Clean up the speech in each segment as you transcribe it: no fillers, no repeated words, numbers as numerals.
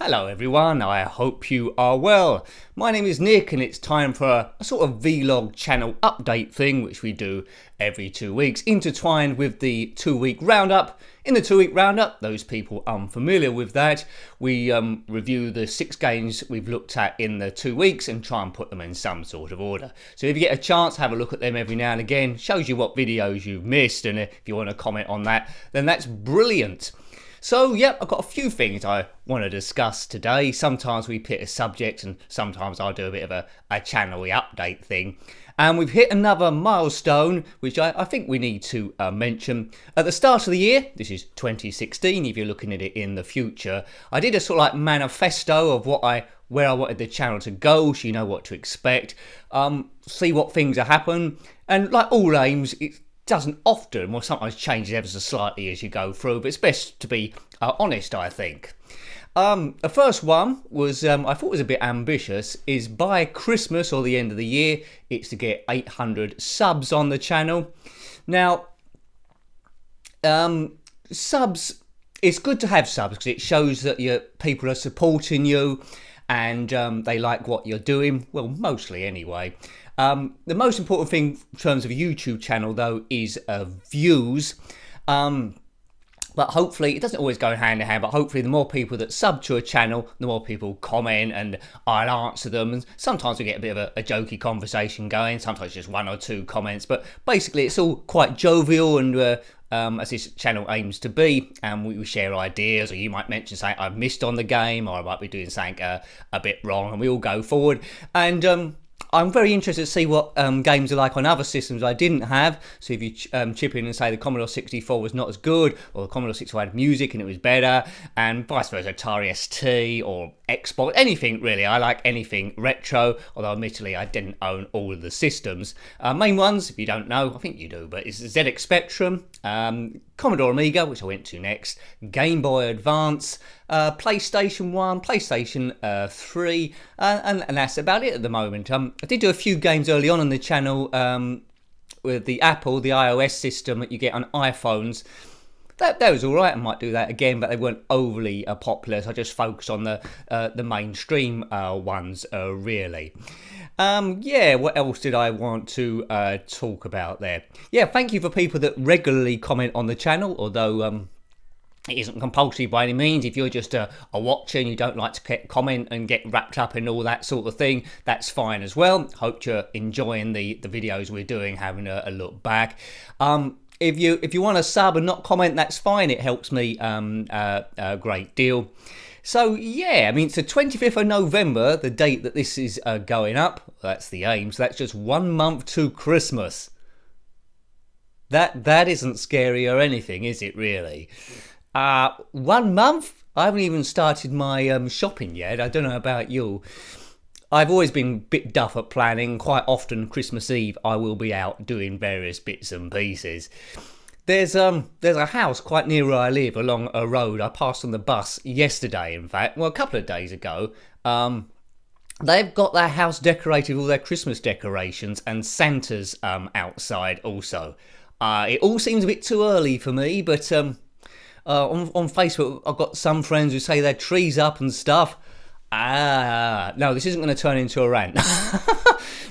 Hello everyone, I hope you are well. My name is Nick and it's time for a sort of vlog channel update thing which we do every 2 weeks, intertwined with the 2-week roundup. In the 2-week roundup, those people unfamiliar with that, we review the 6 games we've looked at in the 2 weeks and try and put them in some sort of order. So if you get a chance, have a look at them every now and again. Shows you what videos you've missed, and if you want to comment on that, then that's brilliant. So, yep, I've got a few things I want to discuss today. Sometimes we pick a subject and sometimes I'll do a bit of a channel-y update thing. And we've hit another milestone, which I think we need to mention. At the start of the year, this is 2016, if you're looking at it in the future, I did a sort of like manifesto of where I wanted the channel to go, so you know what to expect. See what things are happening. And like all aims, it doesn't often, or sometimes changes ever so slightly as you go through, but it's best to be honest, I think. The first one was, I thought was a bit ambitious, is by Christmas or the end of the year, it's to get 800 subs on the channel. Now, subs, it's good to have subs because it shows that your people are supporting you and they like what you're doing, well, mostly anyway. The most important thing in terms of a YouTube channel, though, is views. But hopefully, it doesn't always go hand in hand, but hopefully the more people that sub to a channel, the more people comment and I'll answer them. And sometimes we get a bit of a jokey conversation going, sometimes just 1 or 2 comments. But basically, it's all quite jovial and as this channel aims to be, and we share ideas, or you might mention something I've missed on the game, or I might be doing something a bit wrong, and we all go forward. And I'm very interested to see what games are like on other systems I didn't have. So if you chip in and say the Commodore 64 was not as good, or the Commodore 64 had music and it was better, and vice versa, Atari ST or Xbox, anything really. I like anything retro, although admittedly I didn't own all of the systems. Main ones, if you don't know, I think you do, but it's ZX Spectrum, Commodore Amiga, which I went to next, Game Boy Advance, PlayStation 1, PlayStation 3, and that's about it at the moment. I did do a few games early on the channel with the iOS system that you get on iPhones. That was all right. I might do that again, but they weren't overly popular, so I just focused on the mainstream ones, really. Yeah, what else did I want to talk about there? Yeah, thank you for people that regularly comment on the channel, although it isn't compulsory by any means. If you're just a watcher and you don't like to comment and get wrapped up in all that sort of thing, that's fine as well. Hope you're enjoying the videos we're doing, having a look back. If you want to sub and not comment, that's fine. It helps me a great deal. So yeah, I mean, it's the 25th of November, the date that this is going up. That's the aim. So that's just 1 month to Christmas. That isn't scary or anything, is it really? 1 month? I haven't even started my shopping yet. I don't know about you. I've always been a bit duff at planning. Quite often, Christmas Eve, I will be out doing various bits and pieces. There's a house quite near where I live, along a road. I passed on the bus yesterday, in fact. Well, a couple of days ago. They've got their house decorated with all their Christmas decorations, and Santa's outside also. It all seems a bit too early for me, but on Facebook, I've got some friends who say their tree's up and stuff. No, this isn't going to turn into a rant.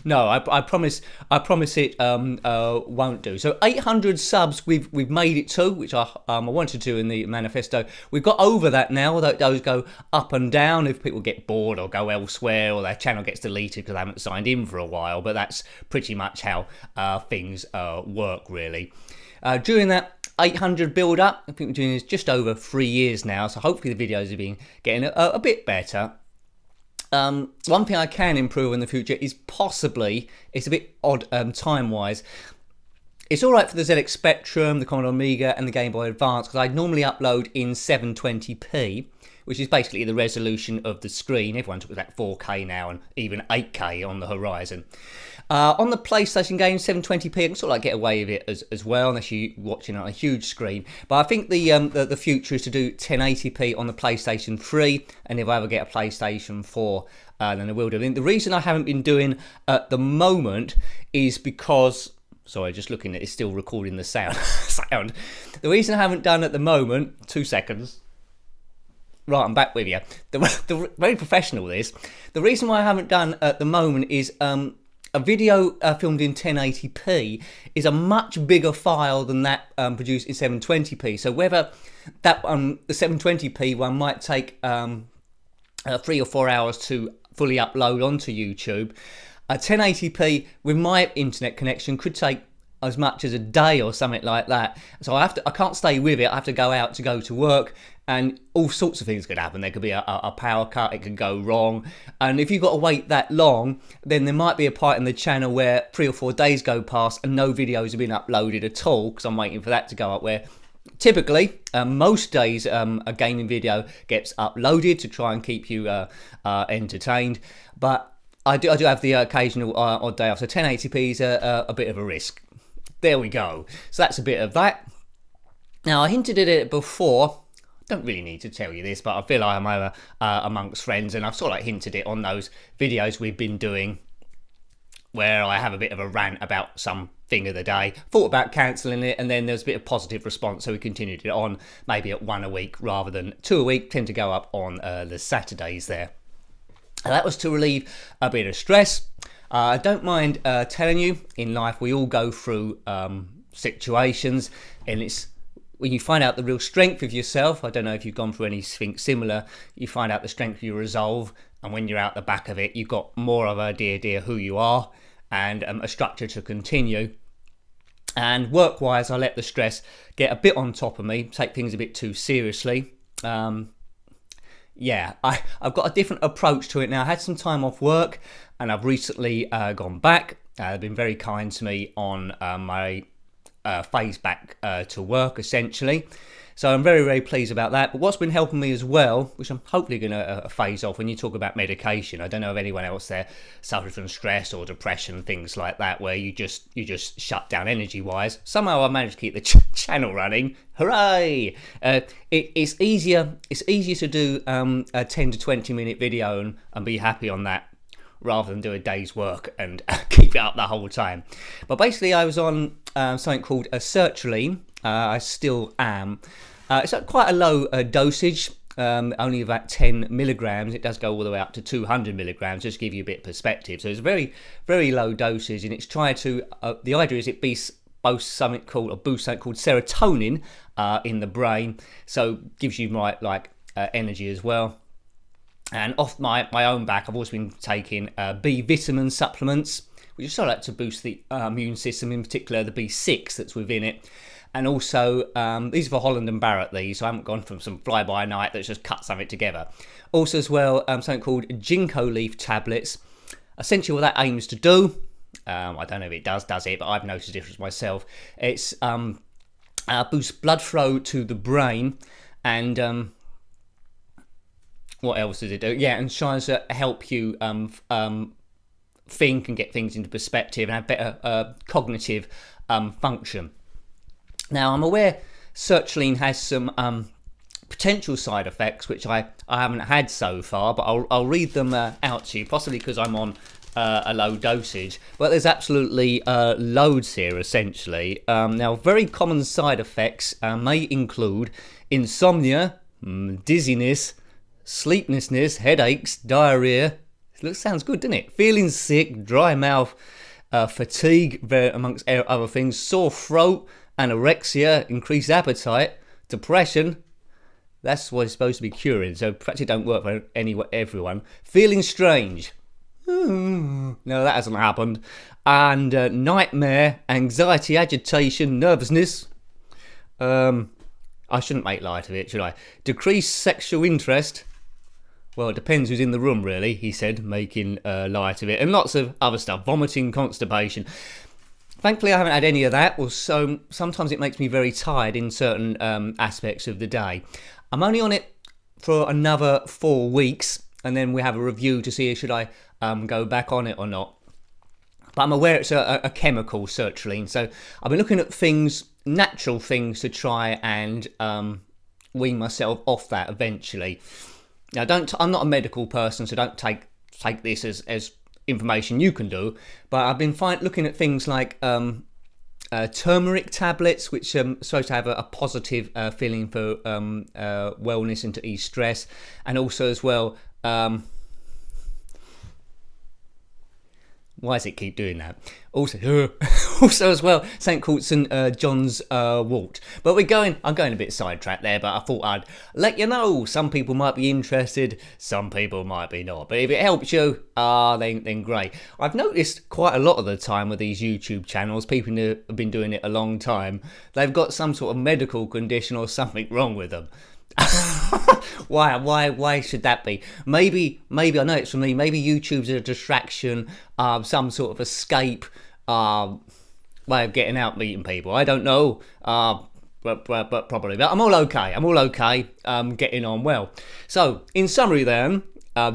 No, I promise it won't do. So 800 subs we've made it to, which I wanted to in the manifesto. We've got over that now, although those go up and down if people get bored or go elsewhere or their channel gets deleted because they haven't signed in for a while. But that's pretty much how things work, really. During that 800 build up, I think we're doing this just over 3 years now, so hopefully the videos have been getting a bit better. One thing I can improve in the future is possibly, it's a bit odd time-wise, it's alright for the ZX Spectrum, the Commodore Amiga and the Game Boy Advance because I normally upload in 720p, which is basically the resolution of the screen. Everyone talks about 4K now and even 8K on the horizon. On the PlayStation game, 720p, I can sort of like get away with it as well, unless you're watching on a huge screen. But I think the future is to do 1080p on the PlayStation 3, and if I ever get a PlayStation 4, then I will do it. The reason I haven't been doing at the moment is because, sorry, just looking at it, it's still recording the sound. The reason I haven't done at the moment, 2 seconds. right, I'm back with you. Very professional, this. The reason why I haven't done at the moment is a video filmed in 1080p is a much bigger file than that produced in 720p. So whether that the 720p one might take 3 or 4 hours to fully upload onto YouTube, a 1080p with my internet connection could take as much as a day or something like that. So I can't stay with it. I have to go out to go to work, and all sorts of things could happen. There could be a power cut, it could go wrong. And if you've got to wait that long, then there might be a part in the channel where 3 or 4 days go past and no videos have been uploaded at all, because I'm waiting for that to go up, where typically, most days a gaming video gets uploaded to try and keep you entertained. But I do have the occasional odd day off, so 1080p is a bit of a risk. There we go. So that's a bit of that. Now, I hinted at it before. I don't really need to tell you this, but I feel like I'm over amongst friends, and I've sort of like hinted it on those videos we've been doing where I have a bit of a rant about some thing of the day. Thought about cancelling it, and then there's a bit of positive response, so we continued it on, maybe at 1 a week rather than 2 a week. Tend to go up on the Saturdays there. And that was to relieve a bit of stress. I don't mind telling you, in life we all go through situations, and it's when you find out the real strength of yourself. I don't know if you've gone through anything similar. You find out the strength of your resolve, and when you're out the back of it, you've got more of a idea who you are, and a structure to continue. And work-wise, I let the stress get a bit on top of me, take things a bit too seriously. Yeah, I've got a different approach to it now. I had some time off work, and I've recently gone back. They've been very kind to me on my phase back to work, essentially. So I'm very, very pleased about that. But what's been helping me as well, which I'm hopefully going to phase off, when you talk about medication, I don't know if anyone else there suffers from stress or depression, things like that, where you just shut down energy-wise. Somehow I managed to keep the channel running. Hooray! It's easier to do a 10 to 20 minute video and be happy on that, rather than do a day's work and keep it up the whole time. But basically, I was on something called a sertraline. I still am. It's at quite a low dosage, only about 10 milligrams. It does go all the way up to 200 milligrams, just to give you a bit of perspective. So it's a very, very low dosage, and it's trying to, the idea is it boosts something called serotonin in the brain, so gives you like energy as well. And off my own back, I've also been taking B vitamin supplements, which is sort of like to boost the immune system, in particular the B6 that's within it. And also, these are for Holland and Barrett, these, so I haven't gone from some fly-by-night that's just cut something together. Also as well, something called ginkgo leaf tablets. Essentially what that aims to do, I don't know if it does it, but I've noticed a difference myself. It's boosts blood flow to the brain, and what else does it do? Yeah, and tries to help you think and get things into perspective and have better cognitive function. Now, I'm aware sertraline has some potential side effects, which I haven't had so far, but I'll read them out to you, possibly because I'm on a low dosage. But there's absolutely loads here, essentially. Now, very common side effects may include insomnia, dizziness, sleeplessness, headaches, diarrhea. Sounds good, doesn't it? Feeling sick, dry mouth, fatigue, amongst other things, sore throat, anorexia, increased appetite, depression. That's what it's supposed to be curing, so perhaps it don't work for everyone. Feeling strange. No, that hasn't happened. And nightmare, anxiety, agitation, nervousness. I shouldn't make light of it, should I? Decreased sexual interest. Well, it depends who's in the room, really, he said, making light of it. And lots of other stuff, vomiting, constipation. Thankfully, I haven't had any of that. So sometimes it makes me very tired in certain aspects of the day. I'm only on it for another 4 weeks, and then we have a review to see should I go back on it or not. But I'm aware it's a chemical, sertraline. So I've been looking at things, natural things, to try and wean myself off that eventually. Now, I'm not a medical person, so don't take this as information you can do, but I've been looking at things like turmeric tablets, which are supposed to have a positive feeling for wellness and to ease stress, and also as well. Why does it keep doing that? Also, also as well, St. Court's and John's Wort. But I'm going a bit sidetracked there, but I thought I'd let you know. Some people might be interested, some people might be not. But if it helps you, then great. I've noticed quite a lot of the time with these YouTube channels, people who have been doing it a long time, they've got some sort of medical condition or something wrong with them. Why should that be? Maybe I know it's for me. Maybe YouTube's a distraction, some sort of escape way of getting out meeting people. I don't know, but probably. But I'm all okay. Getting on well. So in summary, then.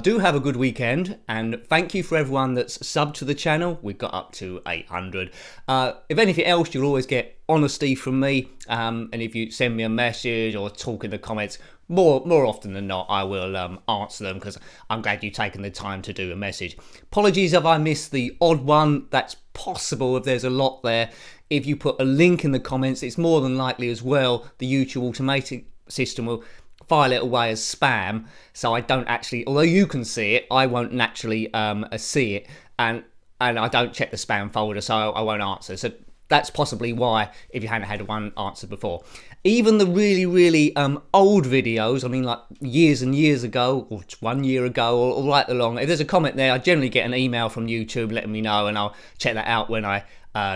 Do have a good weekend, and thank you for everyone that's subbed to the channel. We've got up to 800. If anything else, you'll always get honesty from me, and if you send me a message or talk in the comments, more often than not, I will answer them, because I'm glad you've taken the time to do a message. Apologies if I missed the odd one. That's possible if there's a lot there. If you put a link in the comments, it's more than likely as well the YouTube automatic system will file it away as spam, so I don't actually, although you can see it, I won't naturally see it, and I don't check the spam folder, so I won't answer. So that's possibly why, if you hadn't had one answered before. Even the really old videos, I mean like years and years ago, or 1 year ago, or right along, if there's a comment there, I generally get an email from YouTube letting me know, and I'll check that out when I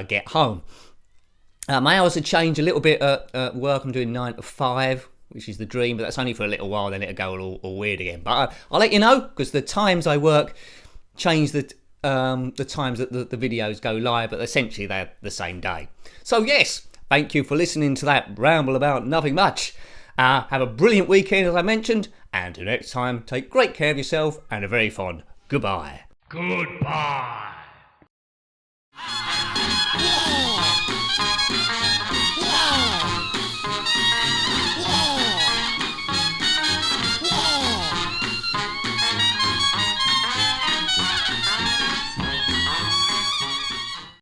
get home. My hours have changed a little bit at work. I'm doing 9 to 5, which is the dream, but that's only for a little while, then it'll go all weird again. But I'll let you know, because the times I work change the times that the videos go live, but essentially they're the same day. So yes, thank you for listening to that ramble about nothing much. Have a brilliant weekend, as I mentioned, and until next time, take great care of yourself, and a very fond goodbye. Goodbye.